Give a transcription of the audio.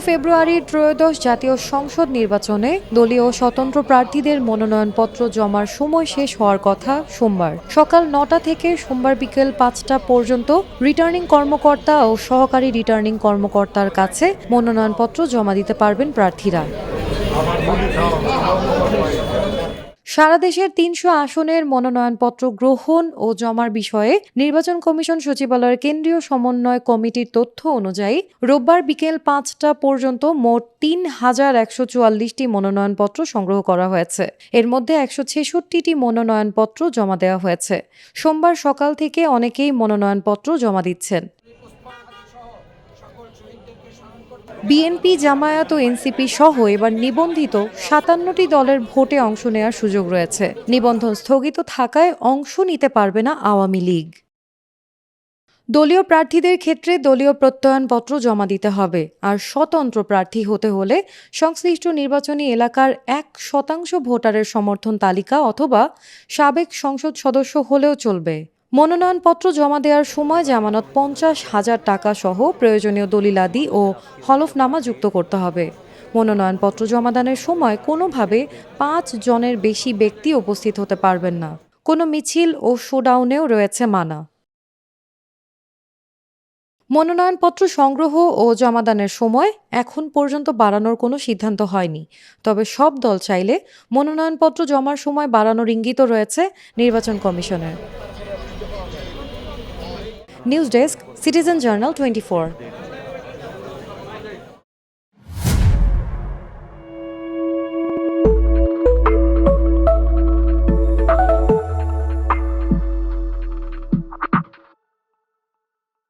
ফেব্রুয়ারির ত্রয়োদশ জাতীয় সংসদ নির্বাচনে দলীয় ও স্বতন্ত্র প্রার্থীদের মনোনয়নপত্র জমার সময় শেষ হওয়ার কথা সোমবার সকাল ৯টা থেকে সোমবার বিকেল ৫টা পর্যন্ত রিটার্নিং কর্মকর্তা ও সহকারী রিটার্নিং কর্মকর্তার কাছে মনোনয়নপত্র জমা দিতে পারবেন প্রার্থীরা। সারা দেশের ৩০০ আসনের মনোনয়নপত্র গ্রহণ ও জমার বিষয়ে নির্বাচন কমিশন সচিবালয়ের কেন্দ্রীয় সমন্বয় কমিটির তথ্য অনুযায়ী রোববার বিকেল ৫টা পর্যন্ত মোট ৩,১৪৪টি মনোনয়নপত্র সংগ্রহ করা হয়েছে। এর মধ্যে ১৬৬টি মনোনয়নপত্র জমা দেওয়া হয়েছে। সোমবার সকাল থেকে অনেকেই মনোনয়নপত্র জমা দিচ্ছেন। বিএনপি, জামায়াত ও এনসিপি সহ এবার নিবন্ধিত ৫৭টি দলের ভোটে অংশ নেওয়ার সুযোগ রয়েছে। নিবন্ধন স্থগিত থাকায় অংশ নিতে পারবে না আওয়ামী লীগ। দলীয় প্রার্থীদের ক্ষেত্রে দলীয় প্রত্যয়নপত্র জমা দিতে হবে, আর স্বতন্ত্র প্রার্থী হতে হলে সংশ্লিষ্ট নির্বাচনী এলাকার ১% ভোটারের সমর্থন তালিকা অথবা সাবেক সংসদ সদস্য হলেও চলবে। মনোনয়নপত্র জমা দেওয়ার সময় জামানত ৫০,০০০ টাকা সহ প্রয়োজনীয় দলিলাদি ও হলফনামা যুক্ত করতে হবে। মনোনয়নপত্র জমাদানের সময় কোনোভাবে ৫ জনের বেশি ব্যক্তি উপস্থিত হতে পারবেন না। কোনো মিছিল ও শোডাউনেও রয়েছে মানা। মনোনয়নপত্র সংগ্রহ ও জমাদানের সময় এখন পর্যন্ত বাড়ানোর কোনো সিদ্ধান্ত হয়নি। তবে সব দল চাইলে মনোনয়নপত্র জমার সময় বাড়ানোর ইঙ্গিতও রয়েছে নির্বাচন কমিশনের। News desk, citizen journal 24।